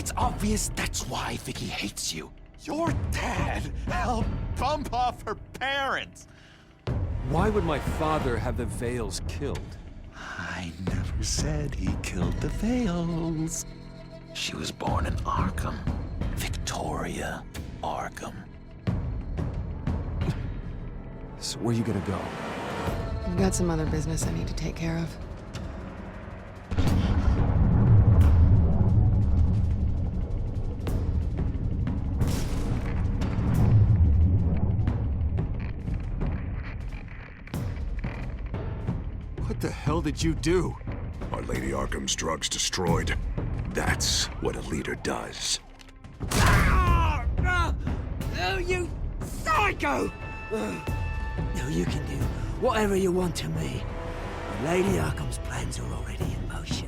It's obvious that's why Vicky hates you. Your dad helped bump off her parents. Why would my father have the Vales killed? I never said he killed the Vales. She was born in Arkham. Victoria Arkham. So where you gonna go? I've got some other business I need to take care of. What the hell did you do? Are Lady Arkham's drugs destroyed? That's what a leader does. No, you psycho! No, you can do whatever you want to me. Lady Arkham's plans are already in motion.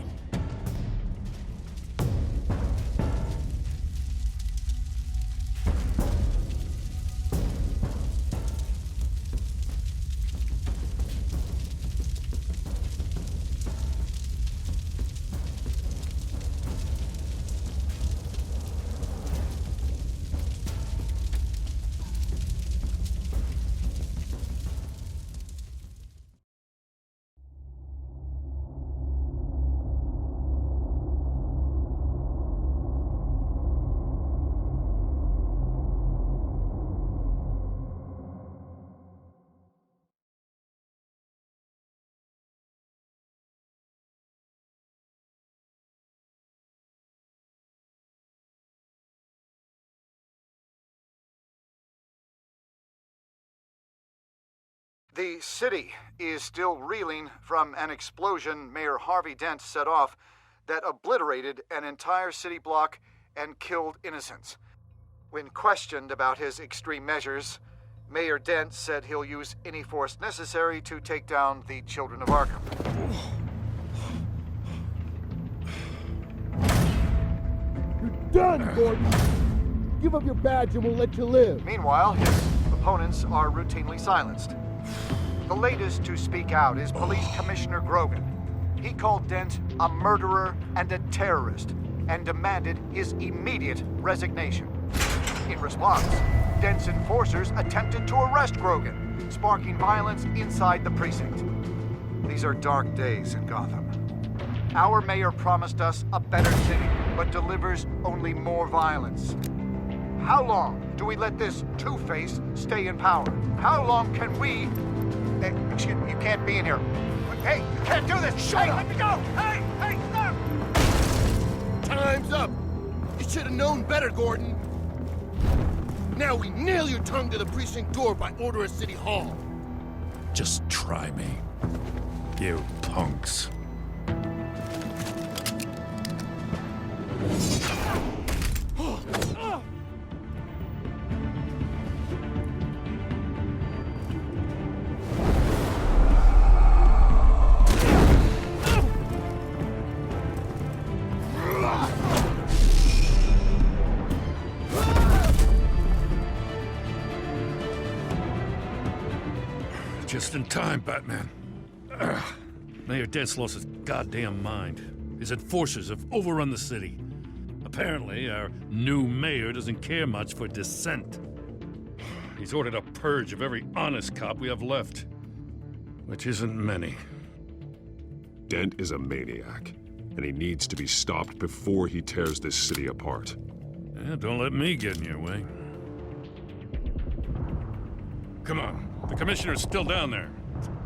The city is still reeling from an explosion Mayor Harvey Dent set off that obliterated an entire city block and killed innocents. When questioned about his extreme measures, Mayor Dent said he'll use any force necessary to take down the children of Arkham. You're done, Gordon! Give up your badge and we'll let you live. Meanwhile, his opponents are routinely silenced. The latest to speak out is Police Commissioner Grogan. He called Dent a murderer and a terrorist and demanded his immediate resignation. In response, Dent's enforcers attempted to arrest Grogan, sparking violence inside the precinct. These are dark days in Gotham. Our mayor promised us a better city, but delivers only more violence. How long do we let this Two-Face stay in power? How long can we... Hey, excuse me, you can't be in here. Hey, you can't do this! Shut up! Let me go! Hey, stop! Time's up! You should have known better, Gordon. Now we nail your tongue to the precinct door by order of City Hall. Just try me, you punks. Just in time, Batman. Mayor Dent's lost his goddamn mind. His enforcers have overrun the city. Apparently, our new mayor doesn't care much for dissent. He's ordered a purge of every honest cop we have left, which isn't many. Dent is a maniac, and he needs to be stopped before he tears this city apart. Yeah, don't let me get in your way. Come on, the commissioner's still down there.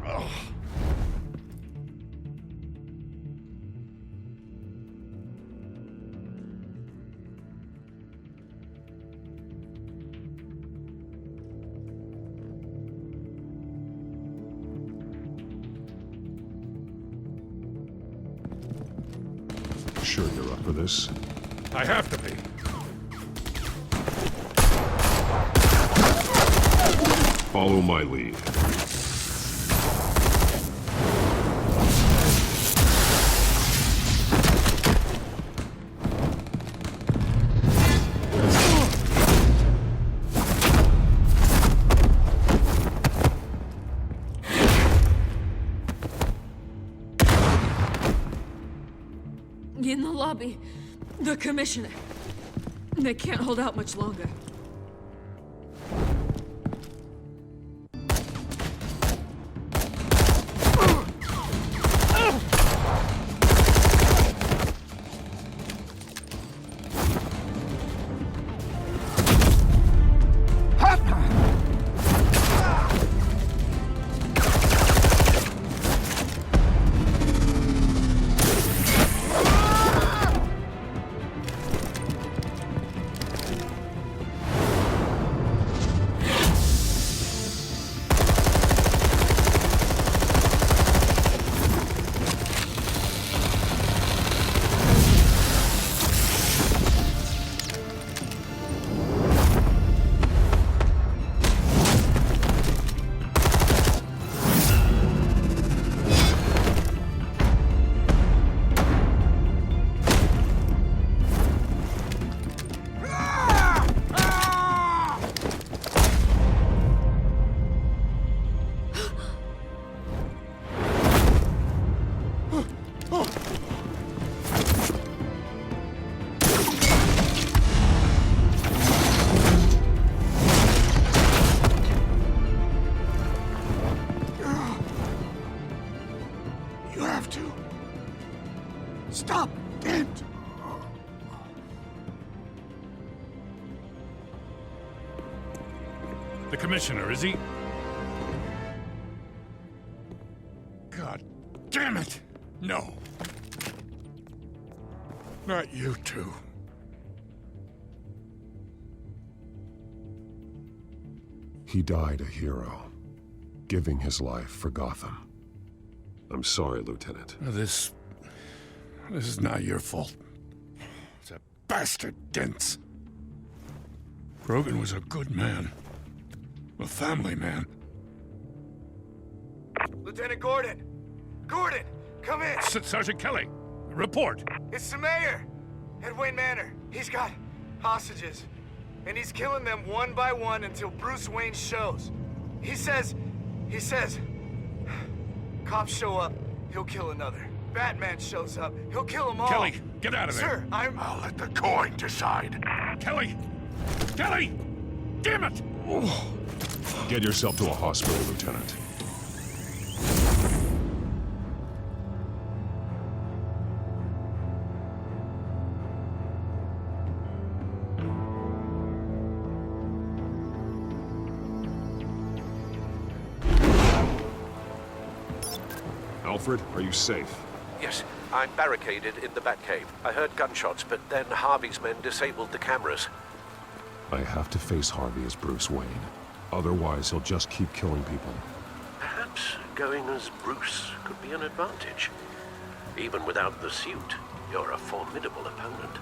Ugh. Sure you're up for this? I have to be. Follow my lead. In the lobby, the commissioner. They can't hold out much longer. Stop, Dent! The commissioner, is he? God damn it! No. Not you two. He died a hero, giving his life for Gotham. I'm sorry, Lieutenant. This is not your fault. It's a bastard Dent's. Grogan was a good man. A family man. Lieutenant Gordon! Gordon, come in! Sergeant Kelly, report. It's the mayor at Wayne Manor. He's got hostages, and he's killing them one by one until Bruce Wayne shows. He says, cops show up, he'll kill another. Batman shows up, he'll kill them all. Kelly, get out of there. Sir, I'll let the coin decide. Kelly! Kelly! Damn it! Get yourself to a hospital, Lieutenant. Alfred, are you safe? Yes, I'm barricaded in the Batcave. I heard gunshots, but then Harvey's men disabled the cameras. I have to face Harvey as Bruce Wayne. Otherwise, he'll just keep killing people. Perhaps going as Bruce could be an advantage. Even without the suit, you're a formidable opponent.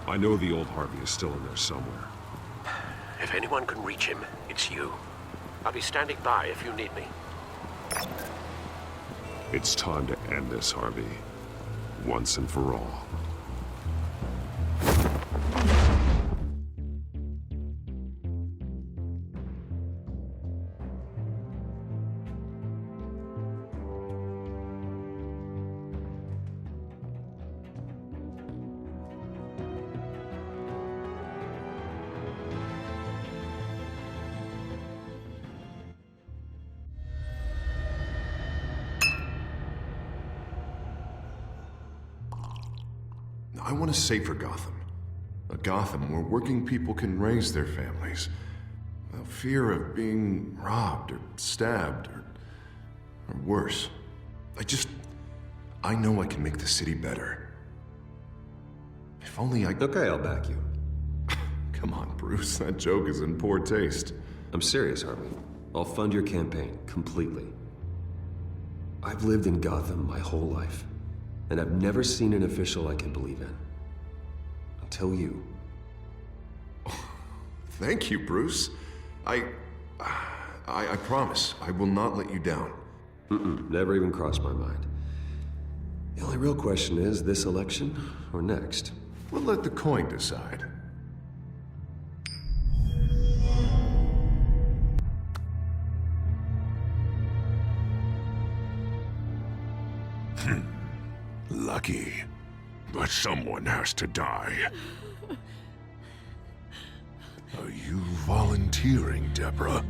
I know the old Harvey is still in there somewhere. If anyone can reach him, it's you. I'll be standing by if you need me. It's time to end this, Harvey. Once and for all. I want a safer Gotham. A Gotham where working people can raise their families without fear of being robbed or stabbed or worse. I know I can make the city better. If only I... Okay, I'll back you. Come on, Bruce. That joke is in poor taste. I'm serious, Harvey. I'll fund your campaign completely. I've lived in Gotham my whole life. And I've never seen an official I can believe in. Until you. Thank you, Bruce. I promise, I will not let you down. Never even crossed my mind. The only real question is, this election or next? We'll let the coin decide. Lucky. But someone has to die. Are you volunteering, Deborah?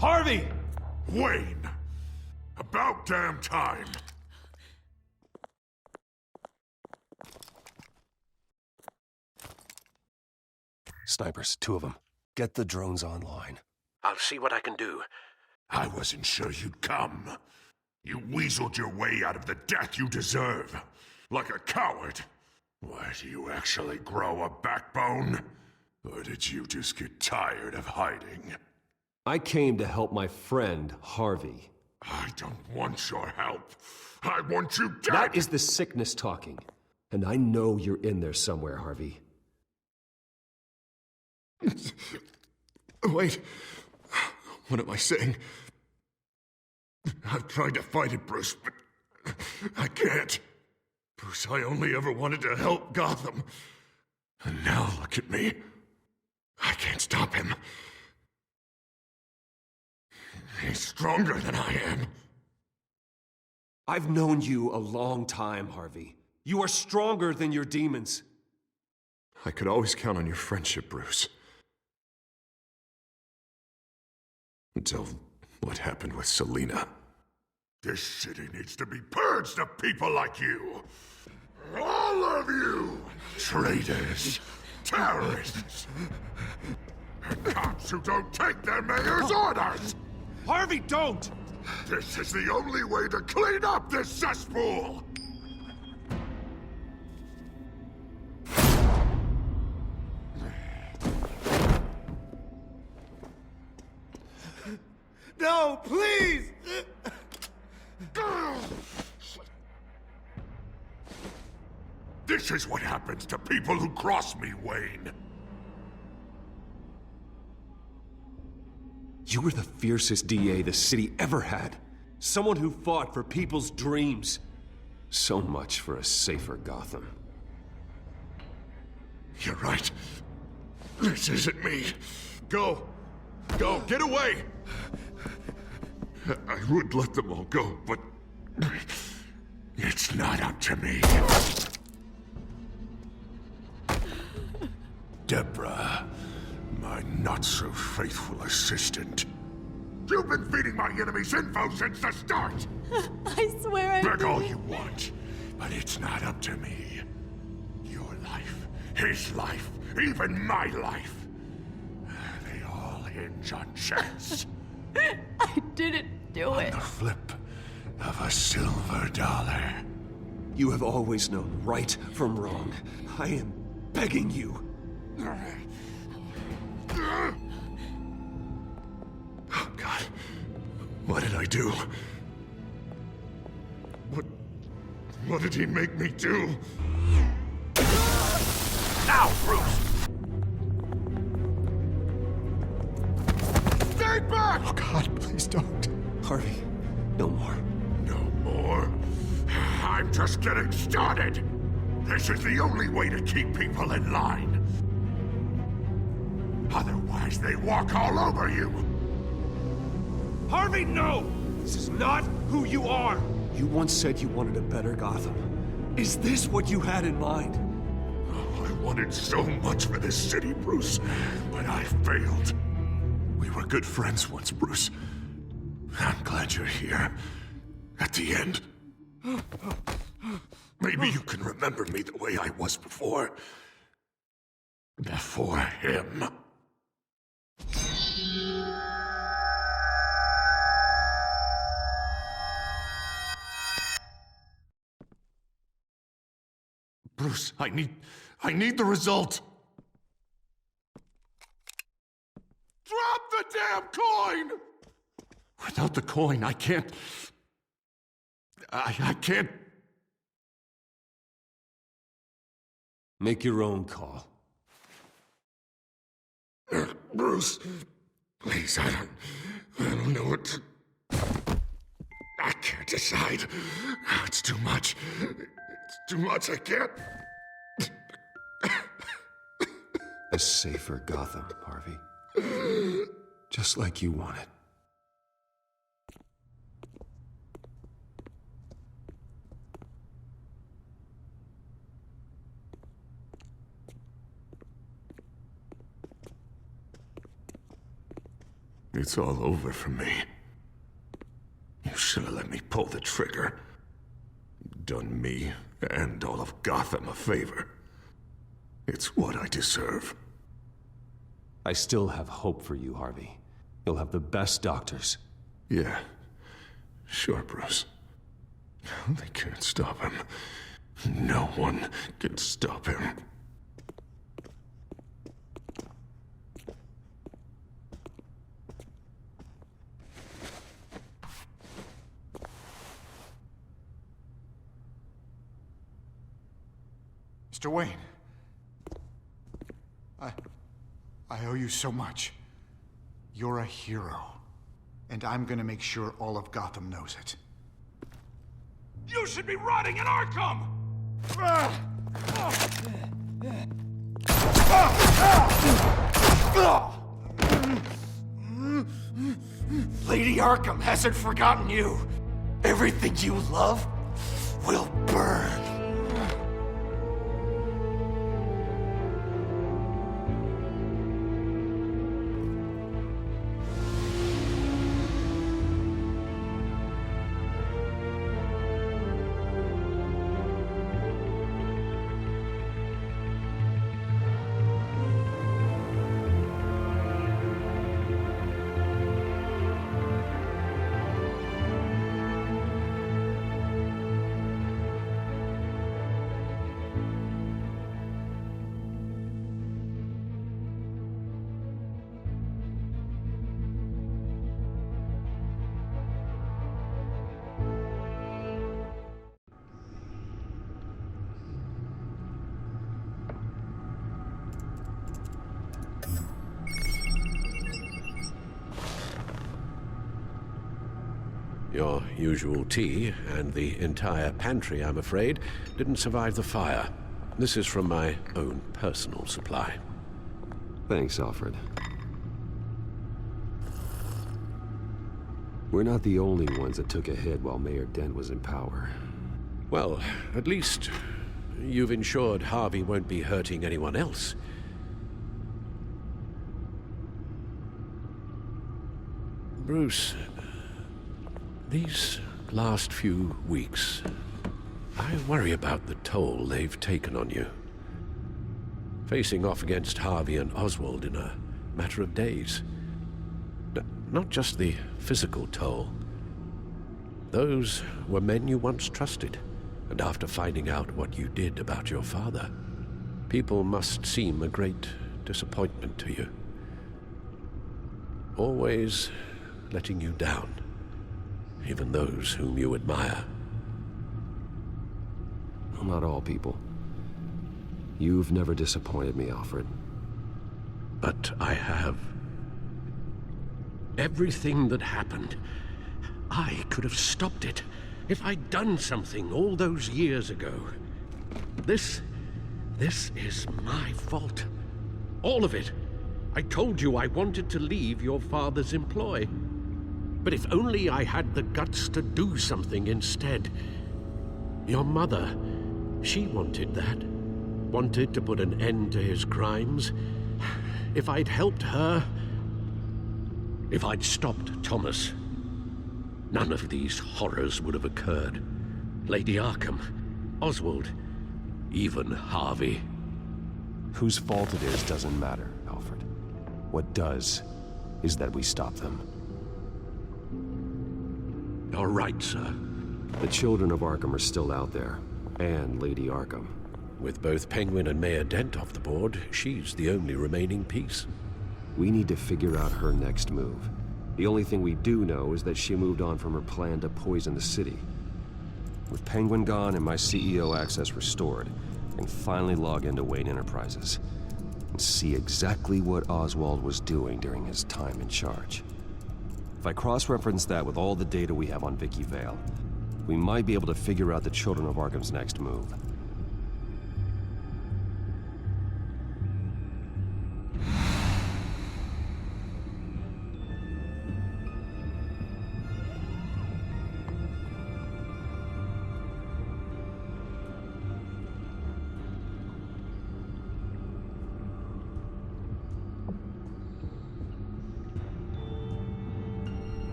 Harvey! Wayne! About damn time! Snipers, 2 of them. Get the drones online. I'll see what I can do. I wasn't sure you'd come. You weaseled your way out of the death you deserve. Like a coward. Why, do you actually grow a backbone? Or did you just get tired of hiding? I came to help my friend, Harvey. I don't want your help. I want you dead! That is the sickness talking. And I know you're in there somewhere, Harvey. Wait. What am I saying? I've tried to fight it, Bruce, but I can't. Bruce, I only ever wanted to help Gotham. And now look at me. I can't stop him. He's stronger than I am. I've known you a long time, Harvey. You are stronger than your demons. I could always count on your friendship, Bruce. Until what happened with Selina. This city needs to be purged of people like you. All of you! Traitors, terrorists, and cops who don't take their mayor's orders! Harvey, don't! This is the only way to clean up this cesspool! No, please! This is what happens to people who cross me, Wayne. You were the fiercest DA the city ever had. Someone who fought for people's dreams. So much for a safer Gotham. You're right. This isn't me. Go. Go. Get away. I would let them all go, but it's not up to me. Deborah, my not-so-faithful assistant. You've been feeding my enemies info since the start! I swear I Beg all you want, but it's not up to me. Your life, his life, even my life. They all hinge on chance. I didn't do it. On the flip of a silver dollar. You have always known right from wrong. I am begging you. Oh, God. What did I do? What did he make me do? Now, Bruce! Stay back! Oh, God, please don't. Harvey, no more. No more? I'm just getting started! This is the only way to keep people in line. Otherwise, they walk all over you! Harvey, no! This is not who you are! You once said you wanted a better Gotham. Is this what you had in mind? Oh, I wanted so much for this city, Bruce, but I failed. We were good friends once, Bruce. I'm glad you're here. At the end. Maybe you can remember me the way I was before. Before him. Bruce, I need the result. Drop the damn coin! Without the coin, I can't... I can't... Make your own call. Bruce, please, I don't know what to... I can't decide. It's too much. It's too much, I can't... A safer Gotham, Harvey. Just like you wanted. It's all over for me. You should have let me pull the trigger. Done me and all of Gotham a favor. It's what I deserve. I still have hope for you, Harvey. You'll have the best doctors. Yeah. Sure, Bruce. They can't stop him. No one can stop him. Mr. Wayne. I owe you so much. You're a hero. And I'm gonna make sure all of Gotham knows it. You should be rotting in Arkham! Lady Arkham hasn't forgotten you. Everything you love will burn. Your usual tea and the entire pantry, I'm afraid, didn't survive the fire. This is from my own personal supply. Thanks, Alfred. We're not the only ones that took a hit while Mayor Dent was in power. Well, at least you've ensured Harvey won't be hurting anyone else. Bruce, these last few weeks, I worry about the toll they've taken on you. Facing off against Harvey and Oswald in a matter of days. Not just the physical toll. Those were men you once trusted, and after finding out what you did about your father, people must seem a great disappointment to you. Always letting you down, even those whom you admire. Well, not all people. You've never disappointed me, Alfred. But I have. Everything that happened, I could have stopped it if I'd done something all those years ago. This is my fault. All of it. I told you I wanted to leave your father's employ. But if only I had the guts to do something instead. Your mother, she wanted that. Wanted to put an end to his crimes. If I'd helped her, if I'd stopped Thomas, none of these horrors would have occurred. Lady Arkham, Oswald, even Harvey. Whose fault it is doesn't matter, Alfred. What does is that we stop them. You're right, sir. The children of Arkham are still out there, and Lady Arkham. With both Penguin and Mayor Dent off the board, she's the only remaining piece. We need to figure out her next move. The only thing we do know is that she moved on from her plan to poison the city. With Penguin gone and my CEO access restored, I can finally log into Wayne Enterprises and see exactly what Oswald was doing during his time in charge. If I cross-reference that with all the data we have on Vicky Vale, we might be able to figure out the Children of Arkham's next move.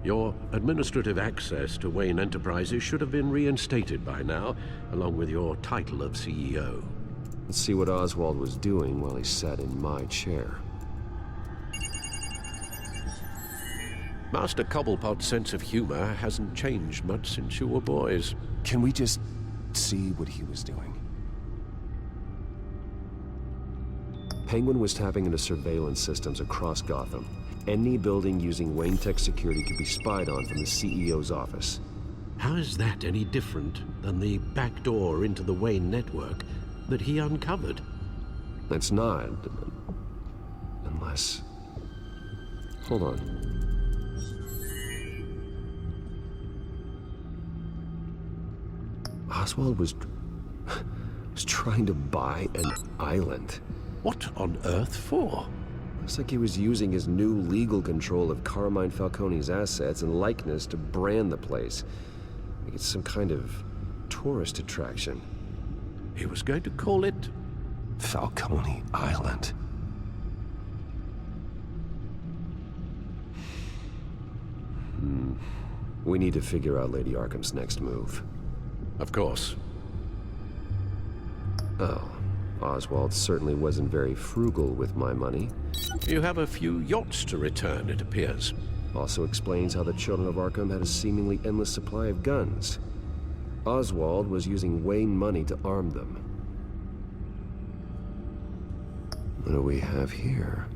Your administrative access to Wayne Enterprises should have been reinstated by now, along with your title of CEO. Let's see what Oswald was doing while he sat in my chair. Master Cobblepot's sense of humor hasn't changed much since you were boys. Can we just see what he was doing? Penguin was tapping into surveillance systems across Gotham. Any building using Wayne Tech security could be spied on from the CEO's office. How is that any different than the back door into the Wayne network that he uncovered? It's not. Unless... Hold on. Oswald was trying to buy an island. What on earth for? Looks like he was using his new legal control of Carmine Falcone's assets and likeness to brand the place. Like it's some kind of tourist attraction. He was going to call it... Falcone Island. We need to figure out Lady Arkham's next move. Of course. Oh, Oswald certainly wasn't very frugal with my money. You have a few yachts to return, it appears. Also explains how the children of Arkham had a seemingly endless supply of guns. Oswald was using Wayne money to arm them. What do we have here?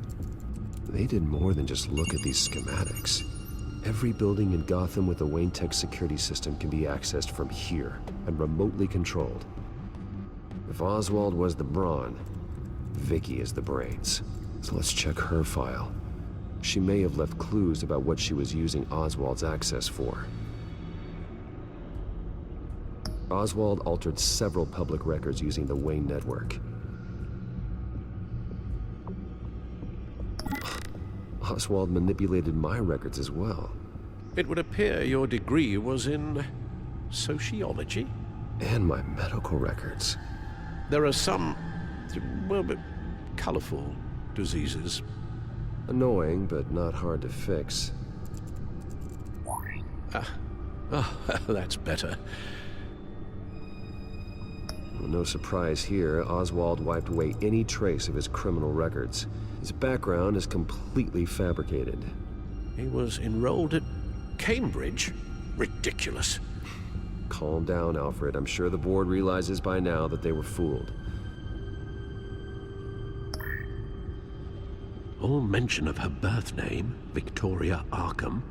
They did more than just look at these schematics. Every building in Gotham with a Wayne Tech security system can be accessed from here and remotely controlled. If Oswald was the brawn, Vicky is the brains. So let's check her file. She may have left clues about what she was using Oswald's access for. Oswald altered several public records using the Wayne network. Oswald manipulated my records as well. It would appear your degree was in... sociology? And my medical records. There are some... well, colorful diseases. Annoying, but not hard to fix. That's better. Well, no surprise here, Oswald wiped away any trace of his criminal records. His background is completely fabricated. He was enrolled at Cambridge? Ridiculous. Calm down, Alfred. I'm sure the board realizes by now that they were fooled. All mention of her birth name, Victoria Arkham,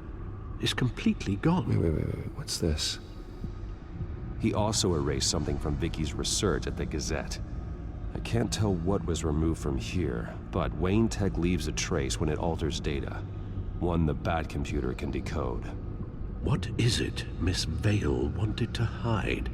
is completely gone. Wait. What's this? He also erased something from Vicky's research at the Gazette. I can't tell what was removed from here, but Wayne Tech leaves a trace when it alters data. One the Bat computer can decode. What is it Miss Vale wanted to hide?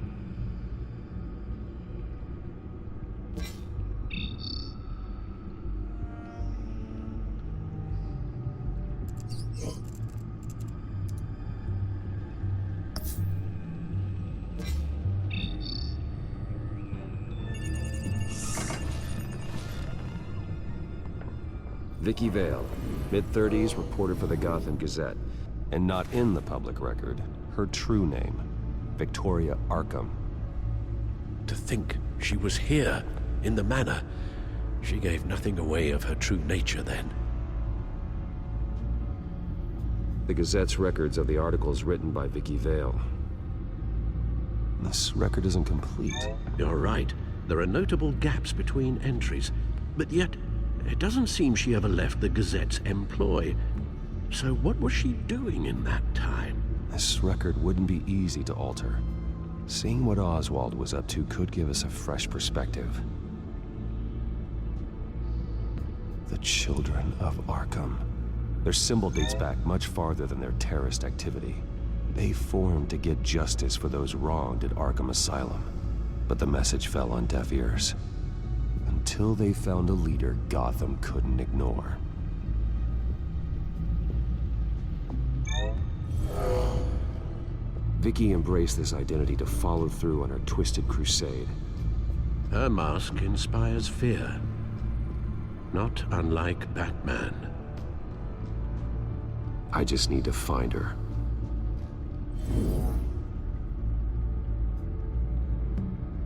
Vicky Vale, mid-30s, reported for the Gotham Gazette. And not in the public record, her true name, Victoria Arkham. To think she was here, in the manor. She gave nothing away of her true nature then. The Gazette's records of the articles written by Vicky Vale. This record isn't complete. You're right. There are notable gaps between entries, but yet it doesn't seem she ever left the Gazette's employ. So what was she doing in that time? This record wouldn't be easy to alter. Seeing what Oswald was up to could give us a fresh perspective. The Children of Arkham. Their symbol dates back much farther than their terrorist activity. They formed to get justice for those wronged at Arkham Asylum. But the message fell on deaf ears. Until they found a leader Gotham couldn't ignore. Vicky embraced this identity to follow through on her twisted crusade. Her mask inspires fear. Not unlike Batman. I just need to find her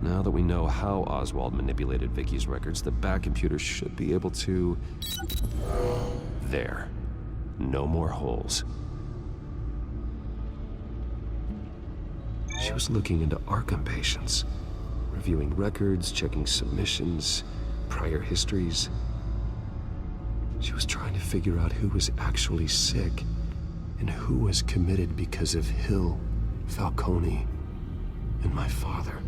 Now that we know how Oswald manipulated Vicky's records, the back computer should be able to... There. No more holes. She was looking into Arkham patients, reviewing records, checking submissions, prior histories. She was trying to figure out who was actually sick and who was committed because of Hill, Falcone, and my father.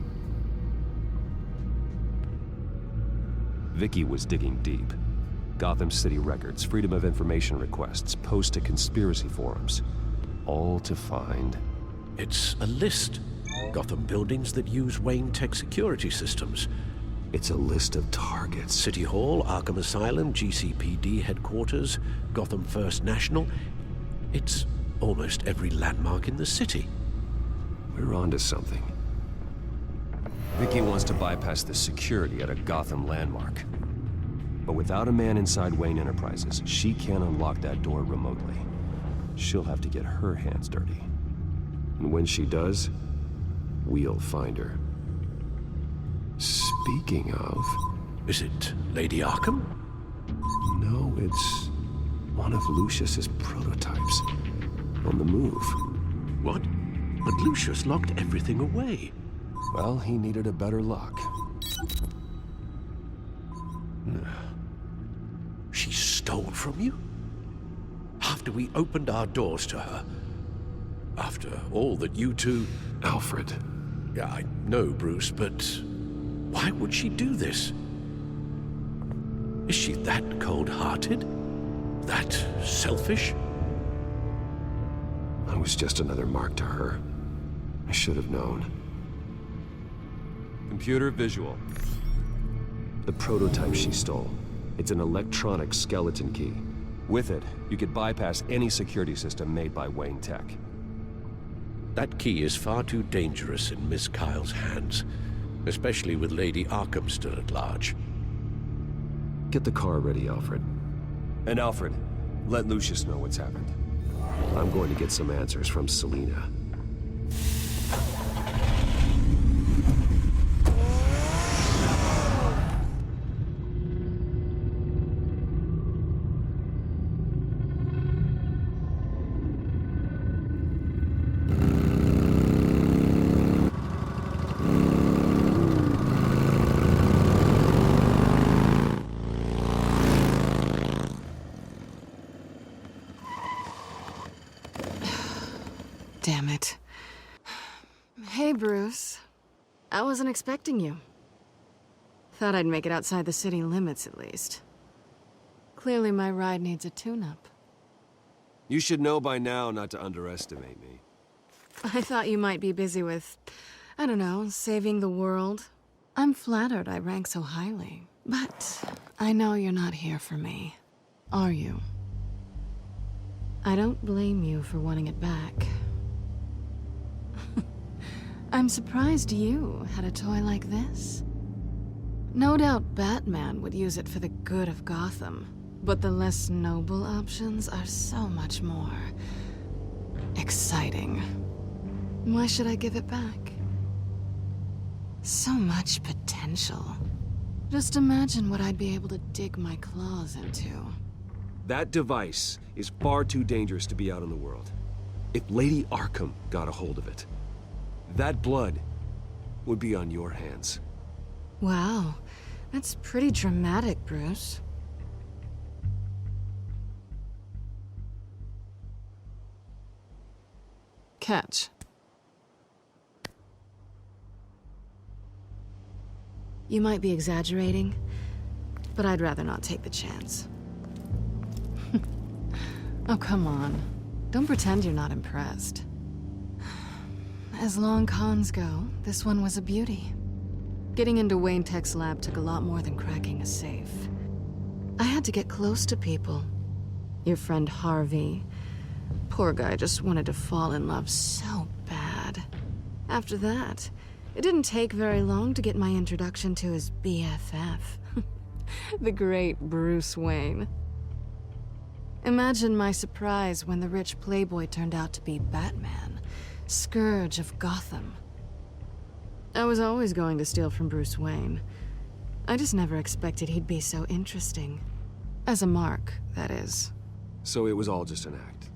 Vicky was digging deep. Gotham City records, Freedom of Information requests, posts to conspiracy forums. All to find... It's a list. Gotham buildings that use Wayne Tech security systems. It's a list of targets. City Hall, Arkham Asylum, GCPD headquarters, Gotham First National. It's almost every landmark in the city. We're onto something. Vicky wants to bypass the security at a Gotham landmark. But without a man inside Wayne Enterprises, she can't unlock that door remotely. She'll have to get her hands dirty. And when she does, we'll find her. Speaking of... Is it Lady Arkham? No, it's one of Lucius's prototypes. On the move. What? But Lucius locked everything away. Well, he needed a better lock. She stole from you? After we opened our doors to her? After all that you two... Alfred. Yeah, I know, Bruce, but why would she do this? Is she that cold-hearted? That selfish? I was just another mark to her. I should have known. Computer visual. The prototype she stole. It's an electronic skeleton key. With it, you could bypass any security system made by Wayne Tech. That key is far too dangerous in Miss Kyle's hands, especially with Lady Arkham still at large. Get the car ready, Alfred. And Alfred, let Lucius know what's happened. I'm going to get some answers from Selina. Damn it. Hey, Bruce. I wasn't expecting you. Thought I'd make it outside the city limits, at least. Clearly my ride needs a tune-up. You should know by now not to underestimate me. I thought you might be busy with, I don't know, saving the world. I'm flattered I rank so highly. But I know you're not here for me. Are you? I don't blame you for wanting it back. I'm surprised you had a toy like this. No doubt Batman would use it for the good of Gotham, but the less noble options are so much more exciting. Why should I give it back? So much potential. Just imagine what I'd be able to dig my claws into. That device is far too dangerous to be out in the world. If Lady Arkham got a hold of it, that blood would be on your hands. Wow, that's pretty dramatic, Bruce. Catch. You might be exaggerating, but I'd rather not take the chance. Oh, come on. Don't pretend you're not impressed. As long cons go, this one was a beauty. Getting into Wayne Tech's lab took a lot more than cracking a safe. I had to get close to people. Your friend Harvey. Poor guy just wanted to fall in love so bad. After that, it didn't take very long to get my introduction to his BFF. The great Bruce Wayne. Imagine my surprise when the rich playboy turned out to be Batman. Scourge of Gotham. I was always going to steal from Bruce Wayne. I just never expected he'd be so interesting. As a mark, that is. So it was all just an act.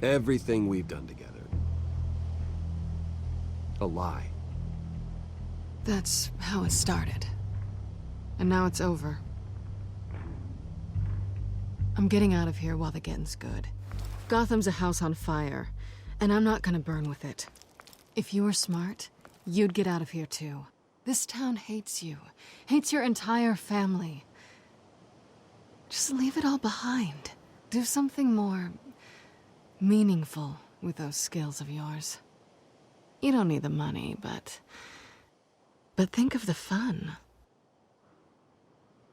Everything we've done together. A lie. That's how it started. And now it's over. I'm getting out of here while the getting's good. Gotham's a house on fire, and I'm not gonna burn with it. If you were smart, you'd get out of here too. This town hates you. Hates your entire family. Just leave it all behind. Do something more meaningful with those skills of yours. You don't need the money, but think of the fun.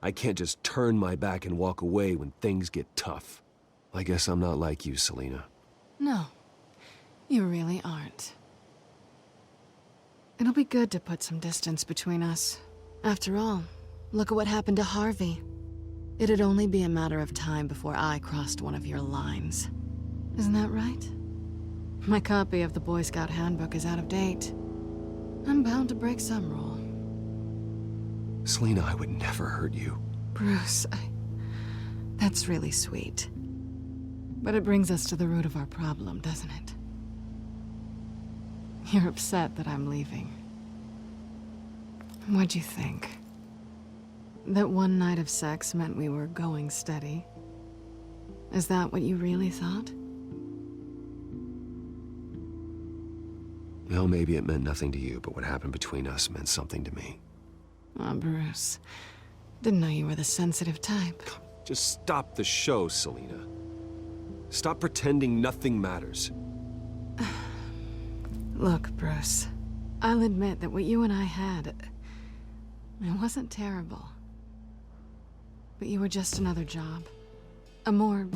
I can't just turn my back and walk away when things get tough. I guess I'm not like you, Selina. No, you really aren't. It'll be good to put some distance between us. After all, look at what happened to Harvey. It'd only be a matter of time before I crossed one of your lines. Isn't that right? My copy of the Boy Scout Handbook is out of date. I'm bound to break some rule. Selina, I would never hurt you. Bruce, that's really sweet. But it brings us to the root of our problem, doesn't it? You're upset that I'm leaving. What'd you think? That one night of sex meant we were going steady? Is that what you really thought? Well, maybe it meant nothing to you, but what happened between us meant something to me. Oh, Bruce. Didn't know you were the sensitive type. Just stop the show, Selina. Stop pretending nothing matters. Look, Bruce. I'll admit that what you and I had, it wasn't terrible. But you were just another job. A more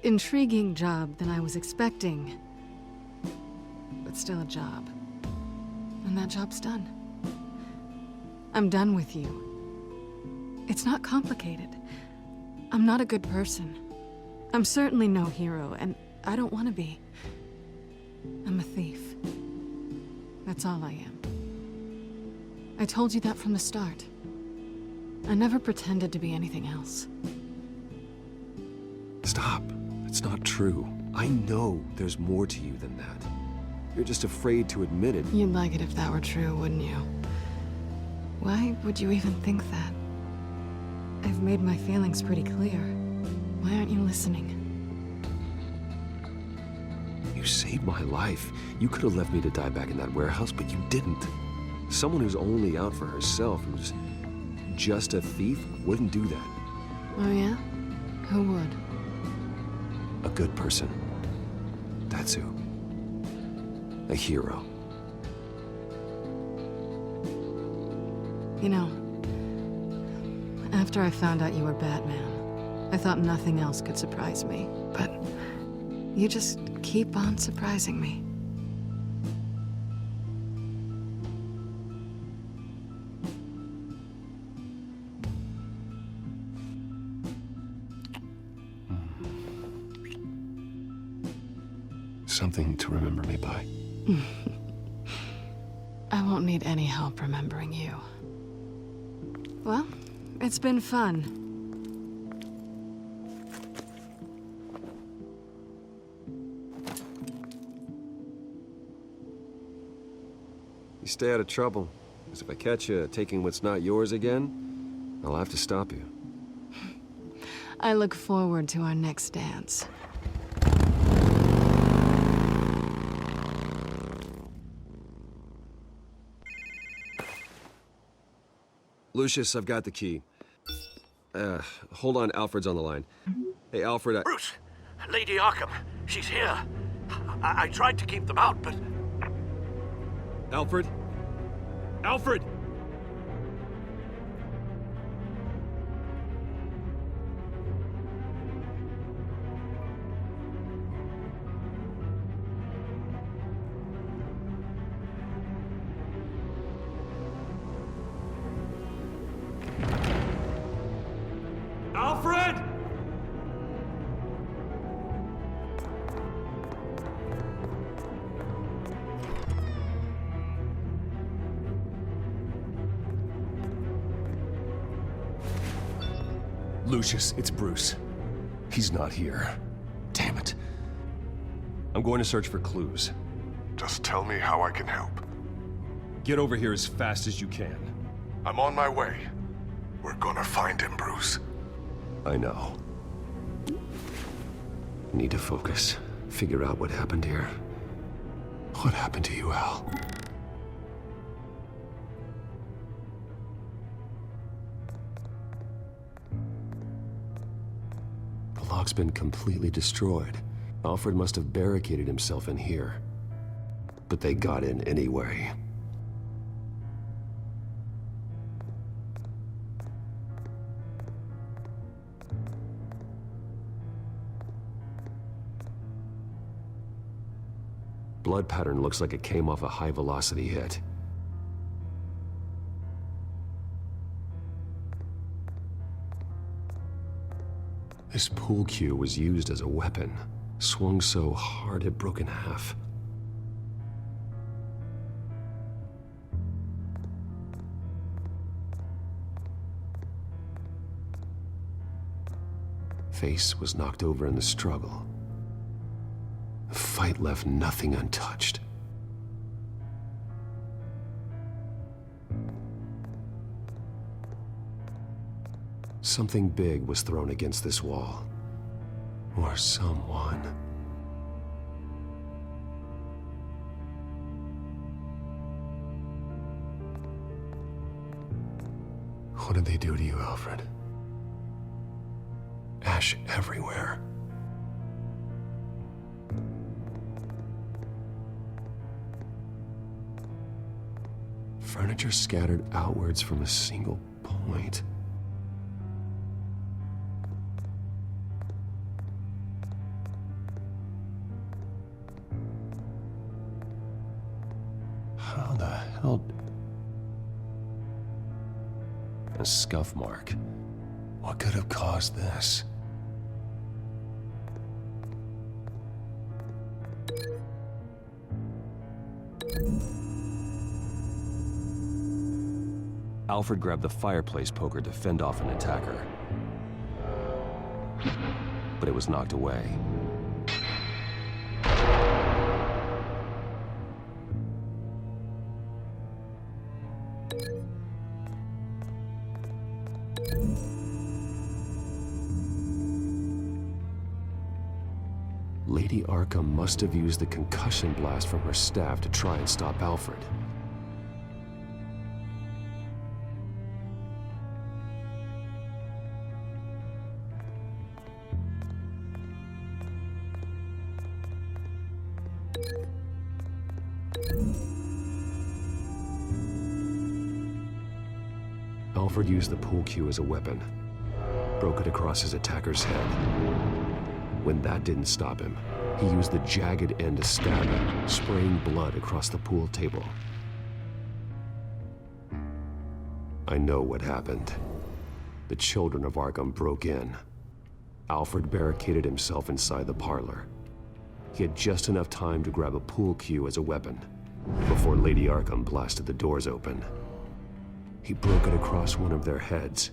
intriguing job than I was expecting. But still a job. And that job's done. I'm done with you. It's not complicated. I'm not a good person. I'm certainly no hero, and I don't want to be. I'm a thief. That's all I am. I told you that from the start. I never pretended to be anything else. Stop. It's not true. I know there's more to you than that. You're just afraid to admit it. You'd like it if that were true, wouldn't you? Why would you even think that? I've made my feelings pretty clear. Why aren't you listening? You saved my life. You could have left me to die back in that warehouse, but you didn't. Someone who's only out for herself, who's just a thief, wouldn't do that. Oh yeah? Who would? A good person. That's who. A hero. You know, after I found out you were Batman, I thought nothing else could surprise me. But you just keep on surprising me. Something to remember me by. I won't need any help remembering you. Well, it's been fun. You stay out of trouble, because if I catch you taking what's not yours again, I'll have to stop you. I look forward to our next dance. Lucius, I've got the key. Hold on, Alfred's on the line. Hey, Alfred, Bruce! Lady Arkham, she's here. I tried to keep them out, but... Alfred? Alfred! Alfred! Lucius, it's Bruce. He's not here. Damn it. I'm going to search for clues. Just tell me how I can help. Get over here as fast as you can. I'm on my way. We're gonna find him, Bruce. I know. Need to focus. Figure out what happened here. What happened to you, Al? The lock's been completely destroyed. Alfred must have barricaded himself in here. But they got in anyway. Blood pattern looks like it came off a high-velocity hit. This pool cue was used as a weapon, swung so hard it broke in half. Face was knocked over in the struggle. The fight left nothing untouched. Something big was thrown against this wall. Or someone. What did they do to you, Alfred? Ash everywhere. Furniture scattered outwards from a single point. How the hell? A scuff mark. What could have caused this? Alfred grabbed the fireplace poker to fend off an attacker. But it was knocked away. Lady Arkham must have used the concussion blast from her staff to try and stop Alfred. Alfred used the pool cue as a weapon, broke it across his attacker's head. When that didn't stop him, he used the jagged end to stab him, spraying blood across the pool table. I know what happened. The children of Arkham broke in. Alfred barricaded himself inside the parlor. He had just enough time to grab a pool cue as a weapon before Lady Arkham blasted the doors open. He broke it across one of their heads,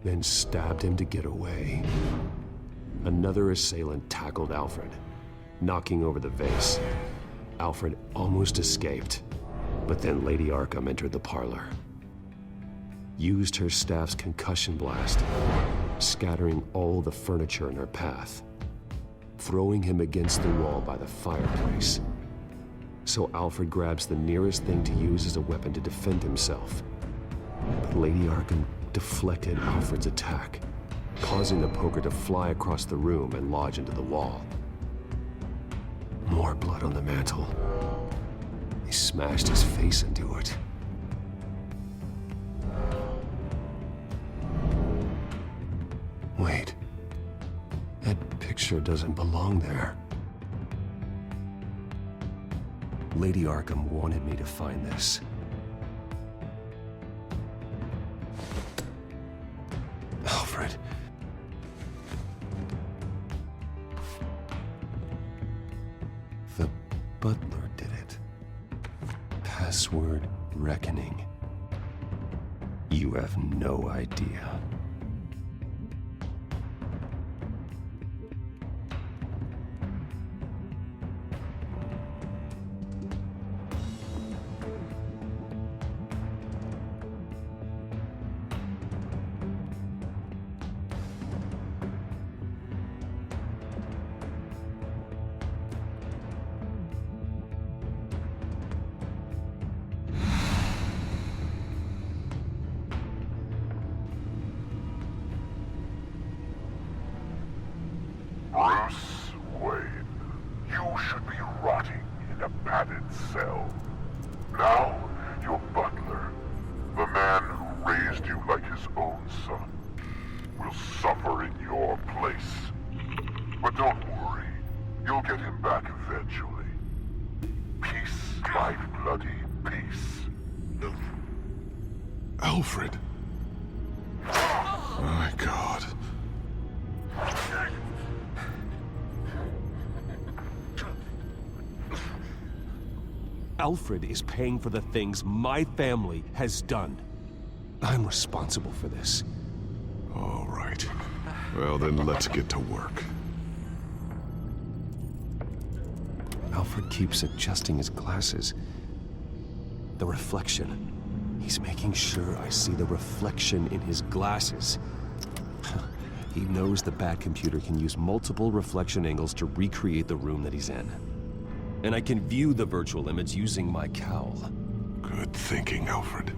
then stabbed him to get away. Another assailant tackled Alfred, knocking over the vase. Alfred almost escaped, but then Lady Arkham entered the parlor. Used her staff's concussion blast, scattering all the furniture in her path, throwing him against the wall by the fireplace. So Alfred grabs the nearest thing to use as a weapon to defend himself. But Lady Arkham deflected Alfred's attack, causing the poker to fly across the room and lodge into the wall. More blood on the mantel. He smashed his face into it. Wait. That picture doesn't belong there. Lady Arkham wanted me to find this. Alfred. The butler did it. Password reckoning. You have no idea. cell. Now, your butler, the man who raised you like his own son, will suffer in your place. But don't worry, you'll get him back eventually. Peace, my bloody peace. Alfred. My God. Alfred is paying for the things my family has done. I'm responsible for this. All right. Well, then let's get to work. Alfred keeps adjusting his glasses. The reflection. He's making sure I see the reflection in his glasses. He knows the Batcomputer can use multiple reflection angles to recreate the room that he's in. And I can view the virtual image using my cowl. Good thinking, Alfred.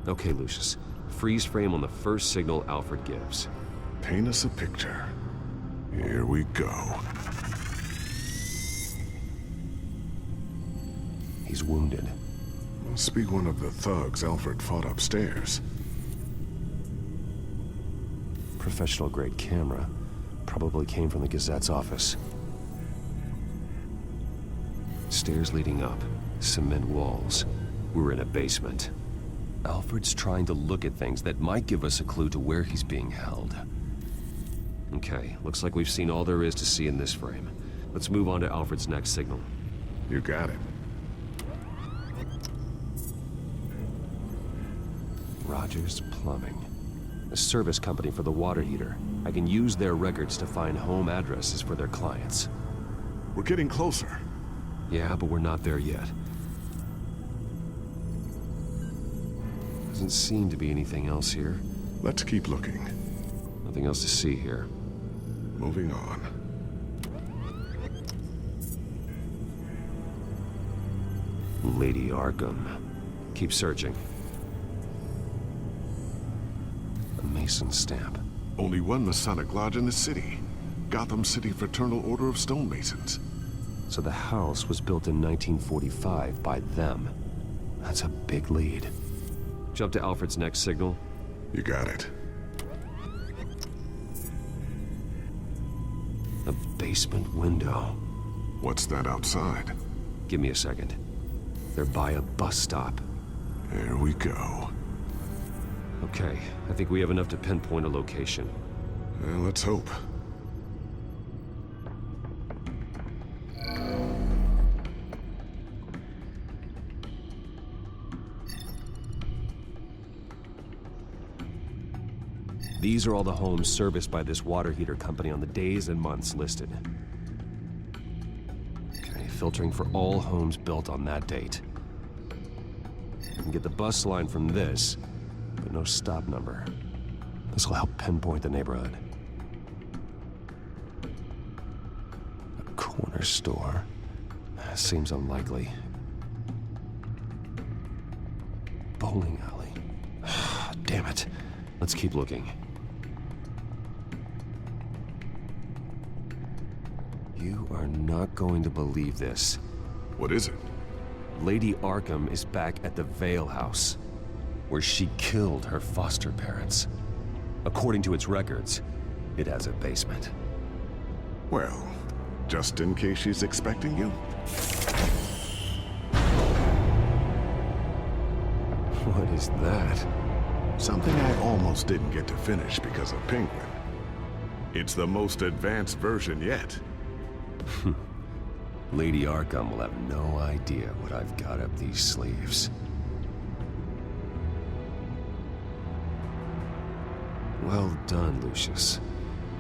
Okay, Lucius. Freeze frame on the first signal Alfred gives. Paint us a picture. Here we go. He's wounded. Must be one of the thugs Alfred fought upstairs. Professional-grade camera. Probably came from the Gazette's office. Stairs leading up. Cement walls. We're in a basement. Alfred's trying to look at things that might give us a clue to where he's being held. Okay, looks like we've seen all there is to see in this frame. Let's move on to Alfred's next signal. You got it. Rogers Plumbing. A service company for the water heater. I can use their records to find home addresses for their clients. We're getting closer. Yeah, but we're not there yet. Doesn't seem to be anything else here. Let's keep looking. Nothing else to see here. Moving on. Lady Arkham. Keep searching. A Mason stamp. Only one Masonic lodge in the city. Gotham City Fraternal Order of Stonemasons. So the house was built in 1945 by them. That's a big lead. Jump to Alfred's next signal. You got it. A basement window. What's that outside? Give me a second. They're by a bus stop. There we go. Okay, I think we have enough to pinpoint a location. Well, let's hope. These are all the homes serviced by this water heater company on the days and months listed. Okay, filtering for all homes built on that date. I can get the bus line from this, but no stop number. This will help pinpoint the neighborhood. A corner store. Seems unlikely. Bowling alley. Damn it. Let's keep looking. You are not going to believe this. What is it? Lady Arkham is back at the Vale House, where she killed her foster parents. According to its records, it has a basement. Well, just in case she's expecting you. What is that? Something I almost didn't get to finish because of Penguin. It's the most advanced version yet. Lady Arkham will have no idea what I've got up these sleeves. Well done, Lucius.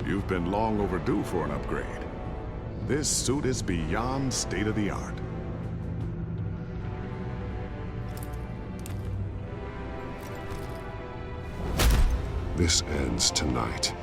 You've been long overdue for an upgrade. This suit is beyond state-of-the-art. This ends tonight.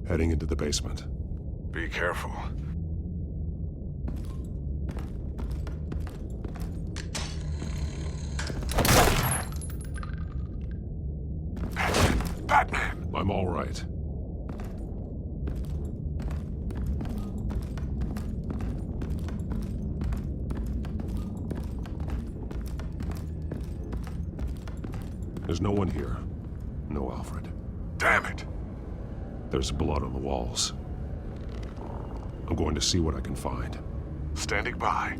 Heading into the basement. Be careful. Batman! I'm all right. There's no one here. No Alfred. Damn it! There's blood on the walls. I'm going to see what I can find. Standing by.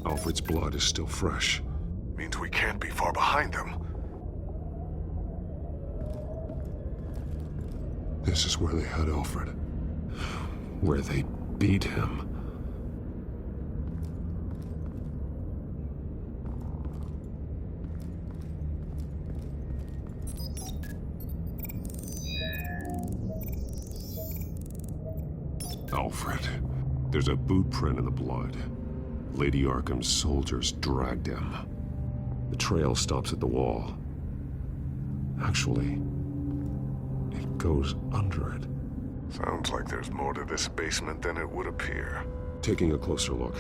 Alfred's blood is still fresh. Means we can't be far behind them. This is where they had Alfred. Where they beat him. Alfred. There's a boot print in the blood. Lady Arkham's soldiers dragged him. The trail stops at the wall. Actually, it goes under it. Sounds like there's more to this basement than it would appear. Taking a closer look.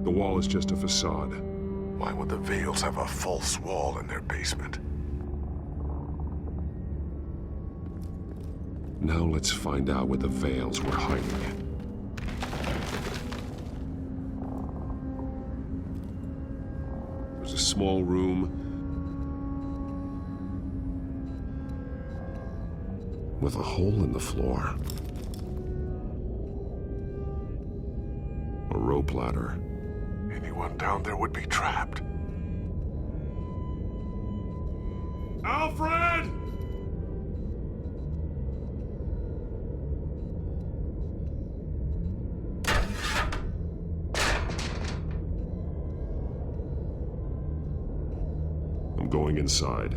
The wall is just a facade. Why would the Vales have a false wall in their basement? Now let's find out where the Vales were hiding. There's a small room with a hole in the floor. A rope ladder. Anyone down there would be trapped. Alfred! I'm going inside.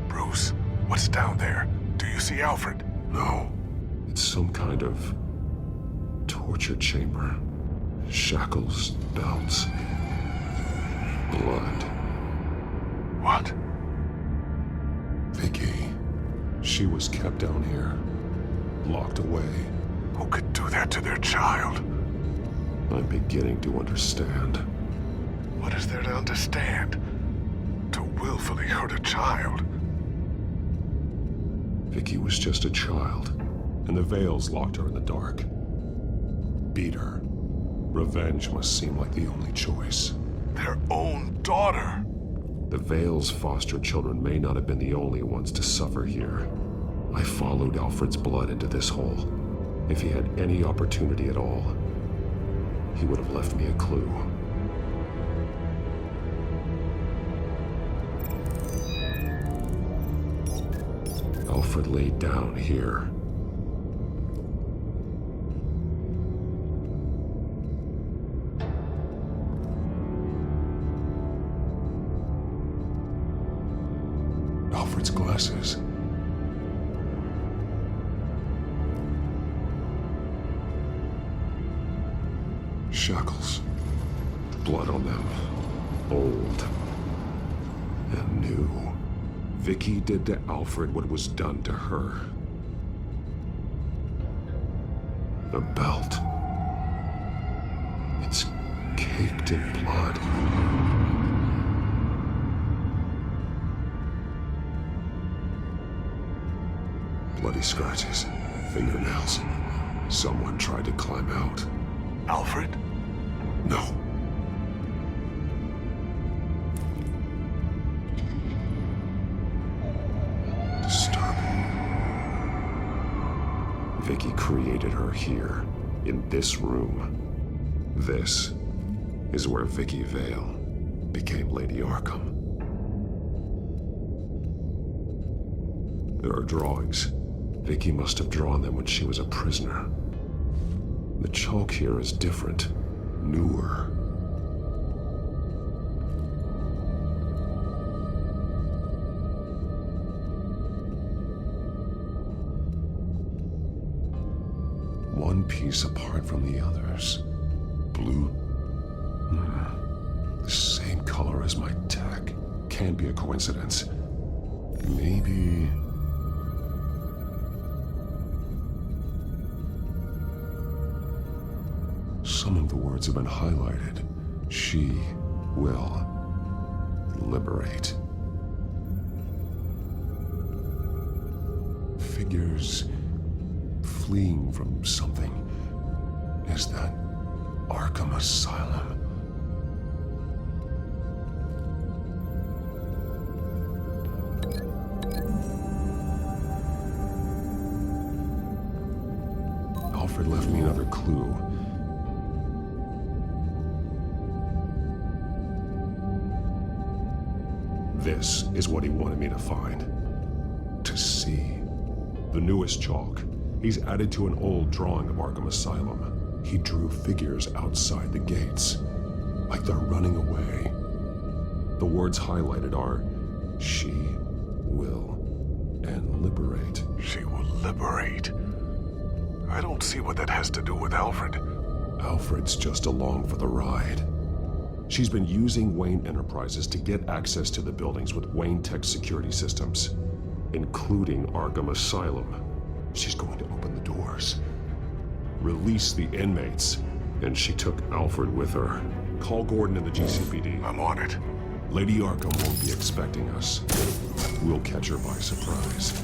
Bruce, what's down there? Do you see Alfred? No. It's some kind of torture chamber. Shackles, belts, blood. What? Vicky. She was kept down here, locked away. Who could do that to their child? I'm beginning to understand. What is there to understand? To willfully hurt a child? Vicky was just a child, and the Vales locked her in the dark. Beat her. Revenge must seem like the only choice. Their own daughter! The Vales' foster children may not have been the only ones to suffer here. I followed Alfred's blood into this hole. If he had any opportunity at all, he would have left me a clue. Alfred laid down here. glasses. Shackles. Blood on them. Old. And new. Vicky did to Alfred what was done to her. The belt. It's caked in blood. Bloody scratches. Fingernails. Someone tried to climb out. Alfred? No. Disturbing. Vicky created her here, in this room. This is where Vicky Vale became Lady Arkham. There are drawings. Vicky must have drawn them when she was a prisoner. The chalk here is different, newer. One piece apart from the others. Blue. The same color as my tech. Can't be a coincidence. Maybe... Some of the words have been highlighted. She will liberate. Figures fleeing from something. Is that Arkham Asylum? Alfred left me another clue. This is what he wanted me to find. To see. The newest chalk. He's added to an old drawing of Arkham Asylum. He drew figures outside the gates. Like they're running away. The words highlighted are, she will and liberate. She will liberate? I don't see what that has to do with Alfred. Alfred's just along for the ride. She's been using Wayne Enterprises to get access to the buildings with Wayne Tech security systems, including Arkham Asylum. She's going to open the doors, release the inmates, and she took Alfred with her. Call Gordon and the GCPD. I'm on it. Lady Arkham won't be expecting us. We'll catch her by surprise.